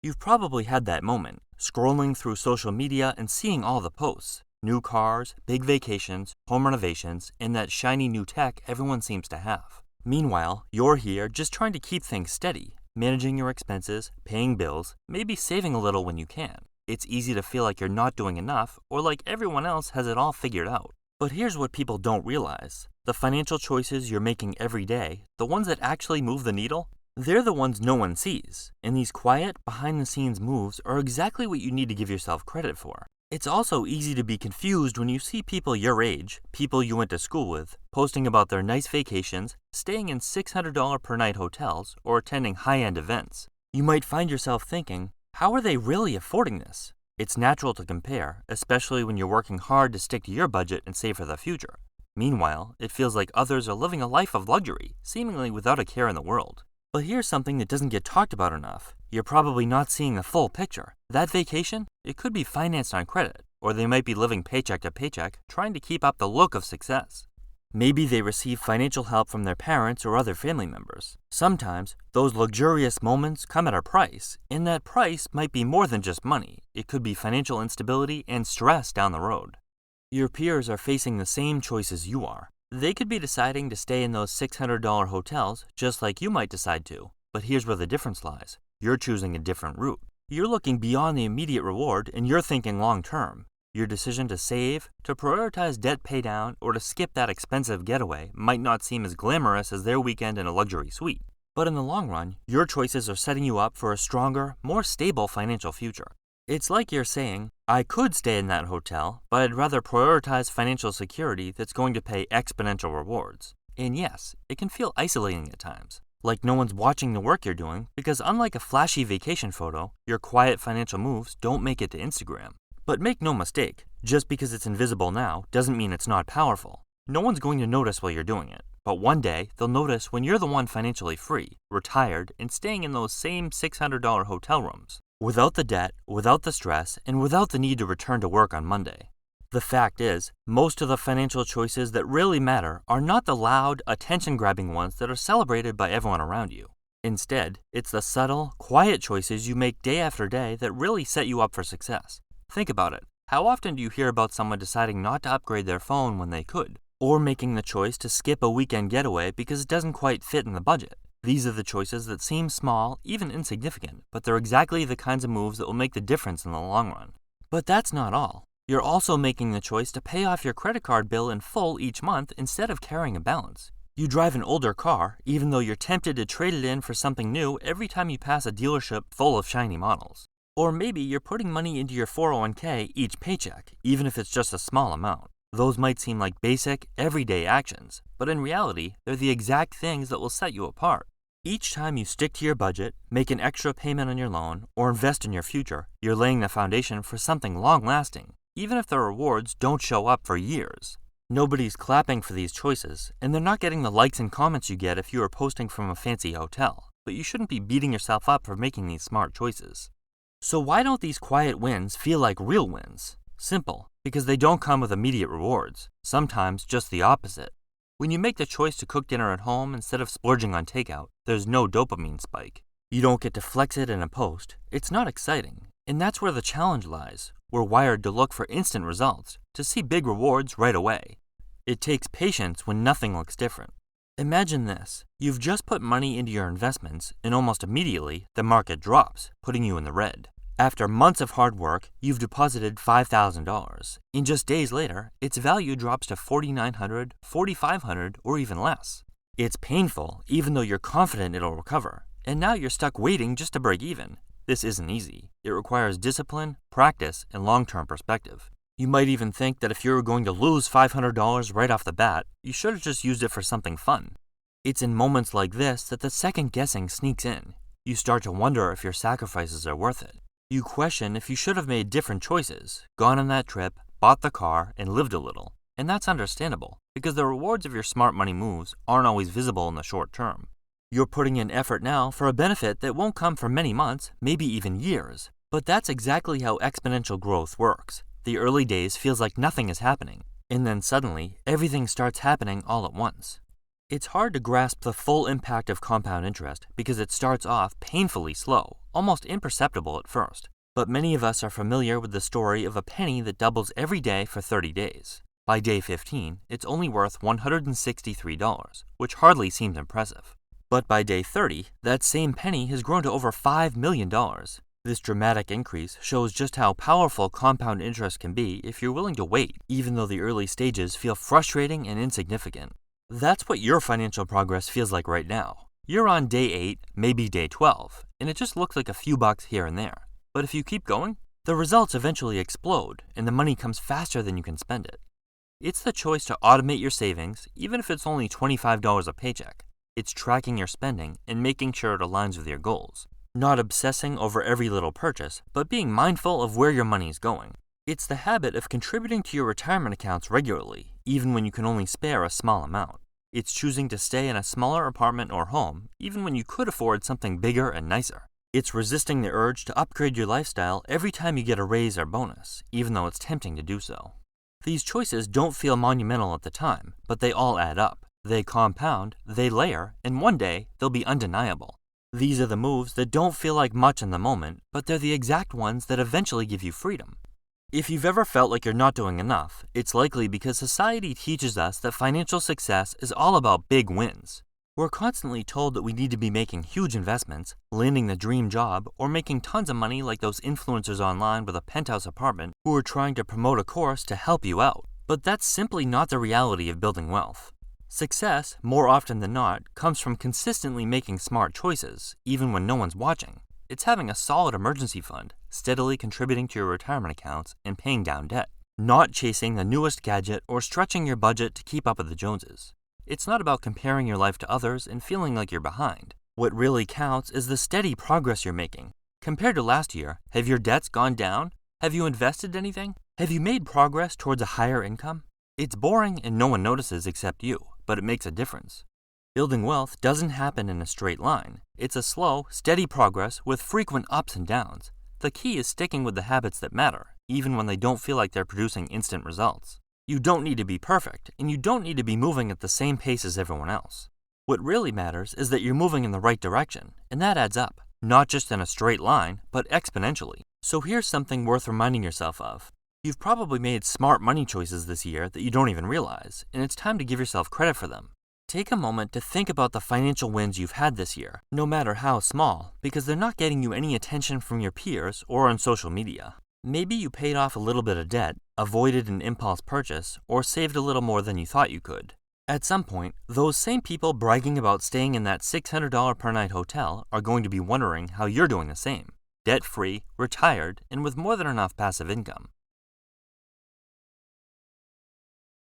You've probably had that moment, scrolling through social media and seeing all the posts. New cars, big vacations, home renovations, and that shiny new tech everyone seems to have. Meanwhile, you're here just trying to keep things steady, managing your expenses, paying bills, maybe saving a little when you can. It's easy to feel like you're not doing enough or like everyone else has it all figured out. But here's what people don't realize. The financial choices you're making every day, the ones that actually move the needle, they're the ones no one sees, and these quiet, behind-the-scenes moves are exactly what you need to give yourself credit for. It's also easy to be confused when you see people your age, people you went to school with, posting about their nice vacations, staying in $600 per night hotels, or attending high-end events. You might find yourself thinking, how are they really affording this? It's natural to compare, especially when you're working hard to stick to your budget and save for the future. Meanwhile, it feels like others are living a life of luxury, seemingly without a care in the world. But here's something that doesn't get talked about enough. You're probably not seeing the full picture. That vacation, it could be financed on credit, or they might be living paycheck to paycheck, trying to keep up the look of success. Maybe they receive financial help from their parents or other family members. Sometimes, those luxurious moments come at a price, and that price might be more than just money. It could be financial instability and stress down the road. Your peers are facing the same choices you are. They could be deciding to stay in those $600 hotels just like you might decide to. But here's where the difference lies. You're choosing a different route. You're looking beyond the immediate reward and you're thinking long term. Your decision to save, to prioritize debt paydown, or to skip that expensive getaway might not seem as glamorous as their weekend in a luxury suite. But in the long run, your choices are setting you up for a stronger, more stable financial future. It's like you're saying, I could stay in that hotel, but I'd rather prioritize financial security that's going to pay exponential rewards. And yes, it can feel isolating at times, like no one's watching the work you're doing, because unlike a flashy vacation photo, your quiet financial moves don't make it to Instagram. But make no mistake, just because it's invisible now doesn't mean it's not powerful. No one's going to notice while you're doing it, but one day they'll notice when you're the one financially free, retired, and staying in those same $600 hotel rooms. Without the debt, without the stress, and without the need to return to work on Monday. The fact is, most of the financial choices that really matter are not the loud, attention-grabbing ones that are celebrated by everyone around you. Instead, it's the subtle, quiet choices you make day after day that really set you up for success. Think about it. How often do you hear about someone deciding not to upgrade their phone when they could? Or making the choice to skip a weekend getaway because it doesn't quite fit in the budget? These are the choices that seem small, even insignificant, but they're exactly the kinds of moves that will make the difference in the long run. But that's not all. You're also making the choice to pay off your credit card bill in full each month instead of carrying a balance. You drive an older car, even though you're tempted to trade it in for something new every time you pass a dealership full of shiny models. Or maybe you're putting money into your 401k each paycheck, even if it's just a small amount. Those might seem like basic, everyday actions, but in reality, they're the exact things that will set you apart. Each time you stick to your budget, make an extra payment on your loan, or invest in your future, you're laying the foundation for something long-lasting, even if the rewards don't show up for years. Nobody's clapping for these choices, and they're not getting the likes and comments you get if you are posting from a fancy hotel, but you shouldn't be beating yourself up for making these smart choices. So why don't these quiet wins feel like real wins? Simple, because they don't come with immediate rewards, sometimes just the opposite. When you make the choice to cook dinner at home instead of splurging on takeout, there's no dopamine spike. You don't get to flex it in a post. It's not exciting. And that's where the challenge lies. We're wired to look for instant results, to see big rewards right away. It takes patience when nothing looks different. Imagine this. You've just put money into your investments, and almost immediately, the market drops, putting you in the red. After months of hard work, you've deposited $5,000. And just days later, its value drops to $4,900, $4,500, or even less. It's painful, even though you're confident it'll recover. And now you're stuck waiting just to break even. This isn't easy. It requires discipline, practice, and long-term perspective. You might even think that if you were going to lose $500 right off the bat, you should have just used it for something fun. It's in moments like this that the second guessing sneaks in. You start to wonder if your sacrifices are worth it. You question if you should have made different choices, gone on that trip, bought the car, and lived a little. And that's understandable, because the rewards of your smart money moves aren't always visible in the short term. You're putting in effort now for a benefit that won't come for many months, maybe even years. But that's exactly how exponential growth works. The early days feels like nothing is happening, and then suddenly, everything starts happening all at once. It's hard to grasp the full impact of compound interest because it starts off painfully slow, almost imperceptible at first. But many of us are familiar with the story of a penny that doubles every day for 30 days. By day 15, it's only worth $163, which hardly seems impressive. But by day 30, that same penny has grown to over $5 million. This dramatic increase shows just how powerful compound interest can be if you're willing to wait, even though the early stages feel frustrating and insignificant. That's what your financial progress feels like right now. You're on day 8, maybe day 12, and it just looks like a few bucks here and there. But if you keep going, the results eventually explode, and the money comes faster than you can spend it. It's the choice to automate your savings, even if it's only $25 a paycheck. It's tracking your spending and making sure it aligns with your goals. Not obsessing over every little purchase, but being mindful of where your money is going. It's the habit of contributing to your retirement accounts regularly, even when you can only spare a small amount. It's choosing to stay in a smaller apartment or home, even when you could afford something bigger and nicer. It's resisting the urge to upgrade your lifestyle every time you get a raise or bonus, even though it's tempting to do so. These choices don't feel monumental at the time, but they all add up. They compound, they layer, and one day they'll be undeniable. These are the moves that don't feel like much in the moment, but they're the exact ones that eventually give you freedom. If you've ever felt like you're not doing enough, it's likely because society teaches us that financial success is all about big wins. We're constantly told that we need to be making huge investments, landing the dream job, or making tons of money like those influencers online with a penthouse apartment who are trying to promote a course to help you out. But that's simply not the reality of building wealth. Success, more often than not, comes from consistently making smart choices, even when no one's watching. It's having a solid emergency fund, steadily contributing to your retirement accounts, and paying down debt. Not chasing the newest gadget or stretching your budget to keep up with the Joneses. It's not about comparing your life to others and feeling like you're behind. What really counts is the steady progress you're making. Compared to last year, have your debts gone down? Have you invested anything? Have you made progress towards a higher income? It's boring and no one notices except you, but it makes a difference. Building wealth doesn't happen in a straight line. It's a slow, steady progress with frequent ups and downs. The key is sticking with the habits that matter, even when they don't feel like they're producing instant results. You don't need to be perfect, and you don't need to be moving at the same pace as everyone else. What really matters is that you're moving in the right direction, and that adds up, not just in a straight line, but exponentially. So here's something worth reminding yourself of. You've probably made smart money choices this year that you don't even realize, and it's time to give yourself credit for them. Take a moment to think about the financial wins you've had this year, no matter how small, because they're not getting you any attention from your peers or on social media. Maybe you paid off a little bit of debt, avoided an impulse purchase, or saved a little more than you thought you could. At some point, those same people bragging about staying in that $600 per night hotel are going to be wondering how you're doing the same. Debt-free, retired, and with more than enough passive income.